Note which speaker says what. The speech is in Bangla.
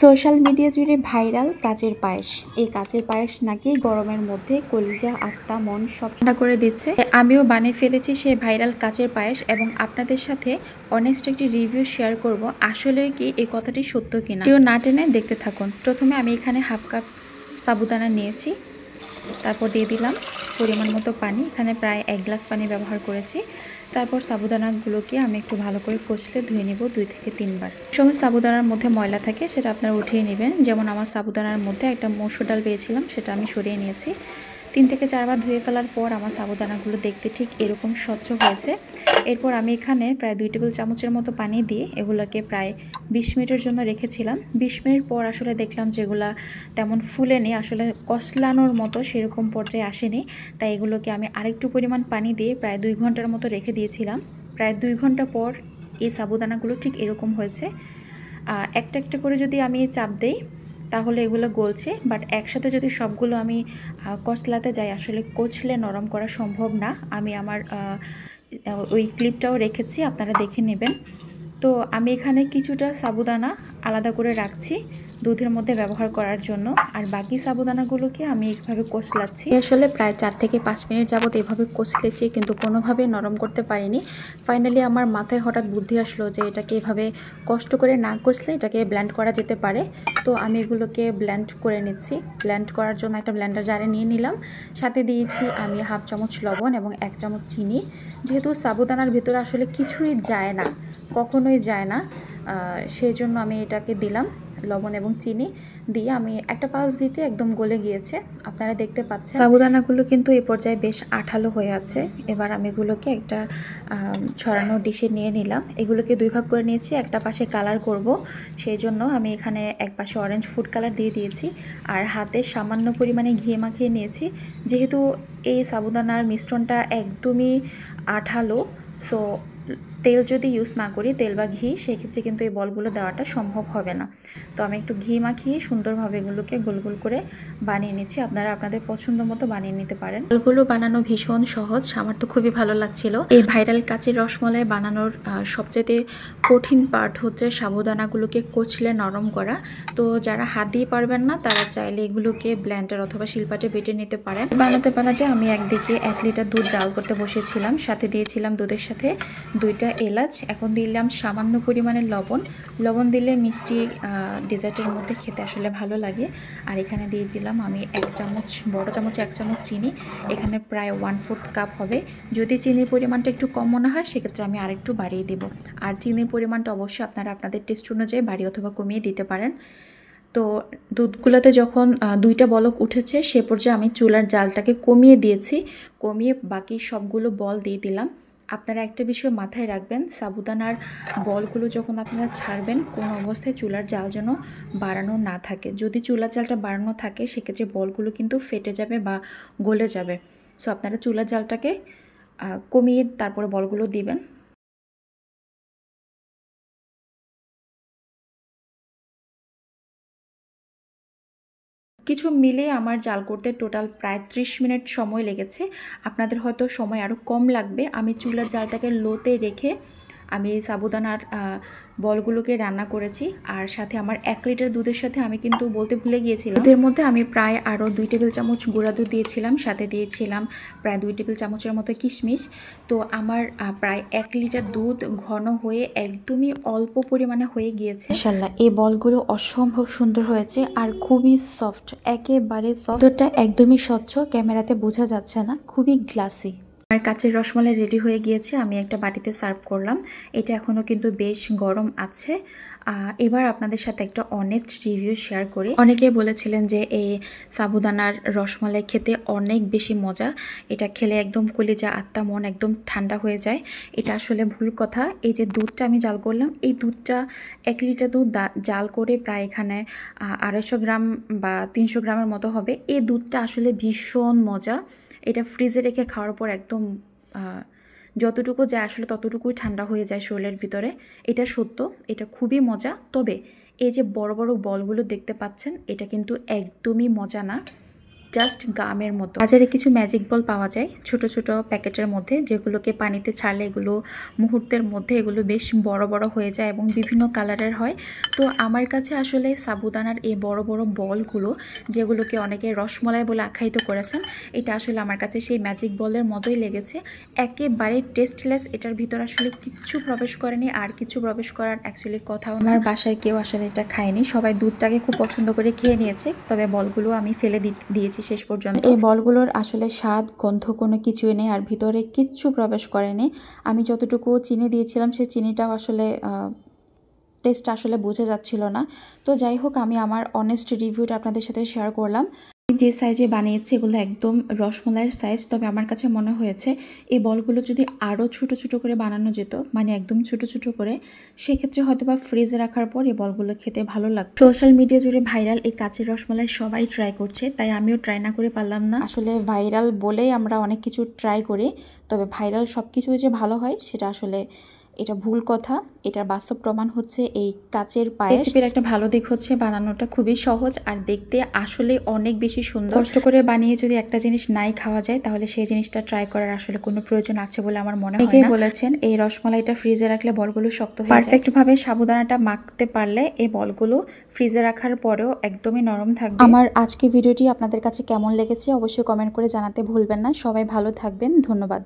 Speaker 1: সোশ্যাল মিডিয়া জুড়ে ভাইরাল কাচের পায়েস। এই কাচের পায়েস নাকি গরমের মধ্যে কলিজা, আত্মা, মন সব ঠান্ডা করে দিচ্ছে। আমিও বানিয়ে ফেলেছি সেই ভাইরাল কাচের পায়েস এবং আপনাদের সাথে অনেস্ট একটি রিভিউ শেয়ার করব। আসলে কি এই কথাটি সত্য কিনা, কেউ না টেনে দেখতে থাকুন। প্রথমে আমি এখানে হাফ কাপ সাবুদানা নিয়েছি, তারপর দিয়ে দিলাম পরিমাণ মতো পানি। এখানে প্রায় 1 গ্লাস পানি ব্যবহার করেছি। তারপর সাবুদানাগুলোকে আমি একটু ভালো করে কষলে ধুয়ে নেব 2 থেকে 3 বার। সময় সাবুদানার মধ্যে ময়লা থাকে সেটা আপনারা উঠিয়ে নেবেন। যেমন আমার সাবুদানার মধ্যে একটা মসুর ডাল পেয়েছিলাম, সেটা আমি সরিয়ে নিয়েছি। 3 থেকে 4 বার ধুয়ে ফেলার পর আমার সাবুদানাগুলো দেখতে ঠিক এরকম স্বচ্ছ হয়েছে। এরপর আমি এখানে প্রায় 2 টেবিল চামচের মতো পানি দিয়ে এগুলোকে প্রায় 20 মিনিটের জন্য রেখেছিলাম। 20 মিনিট পর আসলে দেখলাম যে এগুলা তেমন ফুলেনি, আসলে কষলানোর মতো সেরকম পর্যায়ে আসেনি। তাই এগুলোকে আমি আরেকটু পরিমাণ পানি দিয়ে প্রায় 2 ঘন্টার মতো রেখে দিয়েছিলাম। প্রায় 2 ঘন্টা পর এই সাবুদানাগুলো ঠিক এরকম হয়েছে। একটা একটা করে যদি আমি চাপ দেই তাহলে এগুলো গলছে, বাট একসাথে যদি সবগুলো আমি কষলাতে যাই আসলে কচলে নরম করা সম্ভব না। আমি আমার ওই ক্লিপটাও রেখেছি, আপনারা দেখে নেবেন। তো আমি এখানে কিছুটা সাবুদানা আলাদা করে রাখছি দুধের মধ্যে ব্যবহার করার জন্য, আর বাকি সাবুদানাগুলোকে আমি এইভাবে কষলাচ্ছি। আসলে প্রায় 4 থেকে 5 মিনিট যাবত এভাবে কষলেছি, কিন্তু কোনোভাবে নরম করতে পারিনি। ফাইনালি আমার মাথায় হঠাৎ বুদ্ধি আসলো যে এটাকে এভাবে কষ্ট করে না কষলে এটাকে ব্লেন্ড করা যেতে পারে। তো আমি এগুলোকে ব্লেন্ড করে নিচ্ছি। ব্লেন্ড করার জন্য একটা ব্লেন্ডার জারে নিয়ে নিলাম। সাথে দিয়েছি আমি হাফ চামচ লবণ এবং 1 চামচ চিনি। যেহেতু সাবুদানার ভিতরে আসলে কিছুই যায় না, কখনোই যায় না, সেই জন্য আমি এটাকে দিলাম। লবণ এবং চিনি দিয়ে আমি একটা পালস দিতে একদম গলে গিয়েছে, আপনারা দেখতে পাচ্ছেন। সাবুদানাগুলো কিন্তু এই পর্যায়ে বেশ আঠালো হয়ে আছে। এবার আমি এগুলোকে একটা ছড়ানো ডিশে নিয়ে নিলাম। এগুলোকে 2 ভাগ করে নিয়েছি, একটা পাশে কালার করব, সেই জন্য আমি এখানে এক পাশে অরেঞ্জ ফুড কালার দিয়ে দিয়েছি আর হাতে সামান্য পরিমাণে ঘি মাখিয়ে নিয়েছি। যেহেতু এই সাবুদানার মিশ্রণটা একদমই আঠালো, সো তেল যদি ইউজ না করি, তেল বা ঘি, সেক্ষেত্রে কিন্তু এই বলগুলো দেওয়াটা সম্ভব হবে না। তো আমি একটু ঘি মাখিয়ে সুন্দরভাবে এগুলোকে গোল গোল করে বানিয়ে নিচ্ছি। আপনারা আপনাদের পছন্দ মতো বানিয়ে নিতে পারেন। বলগুলো বানানো ভীষণ সহজ, আমার তো খুবই ভালো লাগছিল। এই ভাইরাল কাচের রসমালাই বানানোর সবচেয়ে কঠিন পার্ট হচ্ছে সাবুদানাগুলোকে কচলে নরম করা। তো যারা হাত দিয়ে পারবেন না তারা চাইলে এগুলোকে ব্লেন্ডার অথবা শিলপাটে বেটে নিতে পারেন। বানাতে বানাতে আমি একদিকে 1 লিটার দুধ জাল করতে বসেছিলাম, সাথে দিয়েছিলাম দুধের সাথে 2টা এলাচ। এখন দিলাম সামান্য পরিমাণে লবণ দিলে মিষ্টি ডেজার্টের মধ্যে খেতে আসলে ভালো লাগে। আর এখানে দিয়েছিলাম আমি 1 চামচ, বড় চামচে 1 চামচ চিনি। এখানে প্রায় 1/4 কাপ হবে। যদি চিনির পরিমাণটা একটু কম মনে হয় সেক্ষেত্রে আমি আরেকটু বাড়িয়ে দেব। আর চিনির পরিমাণটা অবশ্যই আপনারা আপনাদের টেস্ট অনুযায়ী বাড়িয়ে অথবা কমিয়ে দিতে পারেন। তো দুধগুলোতে যখন 2টা বলক উঠেছে সে পর্যায়ে আমি চুলার জালটাকে কমিয়ে দিয়েছি, কমিয়ে বাকি সবগুলো বল দিয়ে দিলাম। আপনারা একটা বিষয় মাথায় রাখবেন, সাবুদানার বলগুলো যখন আপনারা ছাড়বেন কোনো অবস্থায় চুলার জাল যেন বাড়ানো না থাকে। যদি চুলার জালটা বাড়ানো থাকে সেক্ষেত্রে বলগুলো কিন্তু ফেটে যাবে বা গলে যাবে। সো আপনারা চুলার জালটাকে কমিয়ে তারপরে বলগুলো দিবেন। কিছু মিলিয়ে আমার জাল করতে টোটাল প্রায় 30 মিনিট সময় লেগেছে। আপনাদের হয়তো সময় আরও কম লাগবে। আমি চুলার জালটাকে লোতে রেখে আমি সাবুদানার বলগুলোকে রান্না করেছি। আর সাথে আমার 1 লিটার দুধের সাথে আমি কিন্তু বলতে ভুলে গিয়েছিলাম, দুধের মধ্যে আমি প্রায় আরও 2 টেবিল চামচ গুঁড়া দুধ দিয়েছিলাম, সাথে দিয়েছিলাম প্রায় 2 টেবিল চামচের মতো কিশমিশ। তো আমার প্রায় 1 লিটার দুধ ঘন হয়ে একদমই অল্প পরিমাণে হয়ে গিয়েছে। মাশাআল্লাহ, এই বলগুলো অসম্ভব সুন্দর হয়েছে আর খুবই সফট, একেবারে সফট। দুধটা একদমই স্বচ্ছ, ক্যামেরাতে বোঝা যাচ্ছে না, খুবই গ্লাসি। আর কাচের রসমালাই রেডি হয়ে গিয়েছে, আমি একটা বাটিতে সার্ভ করলাম। এটা এখনও কিন্তু বেশ গরম আছে। এবার আপনাদের সাথে একটা অনেস্ট রিভিউ শেয়ার করি। অনেকেই বলেছিলেন যে এই সাবুদানার রসমালাই খেতে অনেক বেশি মজা, এটা খেলে একদম কলিজা, আত্মা, মন একদম ঠান্ডা হয়ে যায়। এটা আসলে ভুল কথা। এই যে দুধটা আমি জাল করলাম, এই দুধটা 1 লিটার দুধ জাল করে প্রায় এখানে 250 গ্রাম বা 300 গ্রামের মতো হবে। এই দুধটা আসলে ভীষণ মজা। এটা ফ্রিজে রেখে খাওয়ার পর একদম যতটুকু যায় আসলে ততটুকুই ঠান্ডা হয়ে যায় শরীরের ভিতরে। এটা সত্য, এটা খুবই মজা। তবে এই যে বড় বড় বলগুলো দেখতে পাচ্ছেন, এটা কিন্তু একদমই মজা না। জাস্ট গামের মতো। বাজারে কিছু ম্যাজিক বল পাওয়া যায় ছোট ছোট প্যাকেটের মধ্যে, যেগুলোকে পানিতে ছাড়লে এগুলো মুহূর্তের মধ্যে এগুলো বেশ বড় বড় হয়ে যায় এবং বিভিন্ন কালারের হয়। তো আমার কাছে আসলে সাবুদানার এই বড় বড় বলগুলো, যেগুলোকে অনেকে রসমলাই বলে আখ্যায়িত করেছেন, এটা আসলে আমার কাছে সেই ম্যাজিক বলের মতোই লেগেছে। একেবারে টেস্টলেস, এটার ভিতর আসলে কিচ্ছু প্রবেশ করেনি, আর কিছু প্রবেশ করার অ্যাকচুয়ালি কথাও না। আমার বাসায় কেউ আসলে এটা খায়নি, সবাই দুধটাকে খুব পছন্দ করে খেয়ে নিয়েছে, তবে বলগুলো আমি ফেলে দিয়েছি শেষ পর্যন্ত। এই বলগুলোর আসলে স্বাদ গন্ধ কোনো কিছুই নেই, আর ভিতরে কিচ্ছু প্রবেশ করেনি। আমি যতটুকু চিনি দিয়েছিলাম সেই চিনিটাও আসলে টেস্ট আসলে বোঝা যাচ্ছিল না। তো যাই হোক, আমি আমার অনেস্ট রিভিউটা আপনাদের সাথে শেয়ার করলাম। যে সাইজে বানিয়েছে এগুলো একদম রসমলাইয়ের সাইজ, তবে আমার কাছে মনে হয়েছে এই বলগুলো যদি আরও ছোট ছোট করে বানানো যেত, মানে একদম ছোট ছোট করে, সেক্ষেত্রে হয়তো বা ফ্রিজে রাখার পর এই বলগুলো খেতে ভালো লাগতো। সোশ্যাল মিডিয়া জুড়ে ভাইরাল এই কাঁচের রসমালাই সবাই ট্রাই করছে, তাই আমিও ট্রাই না করে পারলাম না। আসলে ভাইরাল বলেই আমরা অনেক কিছু ট্রাই করি, তবে ভাইরাল সব কিছুই যে ভালো হয় সেটা আসলে এটা ভুল কথা। এটার বাস্তব প্রমাণ হচ্ছে এই কাচের পায়েস। রেসিপির একটা ভালো দিক হচ্ছে বানানোটা খুবই সহজ, আর দেখতে আসলে অনেক বেশি সুন্দর। কষ্ট করে বানিয়ে যদি একটা জিনিস নাই খাওয়া যায়, তাহলে সেই জিনিসটা ট্রাই করার আসলে কোনো প্রয়োজন আছে বলে আমার মনে হয় না। বলেছেন এই রসমালাইটা ফ্রিজে রাখলে বলগুলো শক্ত হয়ে যায়। পারফেক্ট ভাবে সাবুদানাটা মাখতে পারলে এই বলগুলো ফ্রিজে রাখার পরেও একদমই নরম থাকবে। আমার আজকে ভিডিওটি আপনাদের কাছে কেমন লেগেছে অবশ্যই কমেন্ট করে জানাতে ভুলবেন না। সবাই ভালো থাকবেন, ধন্যবাদ।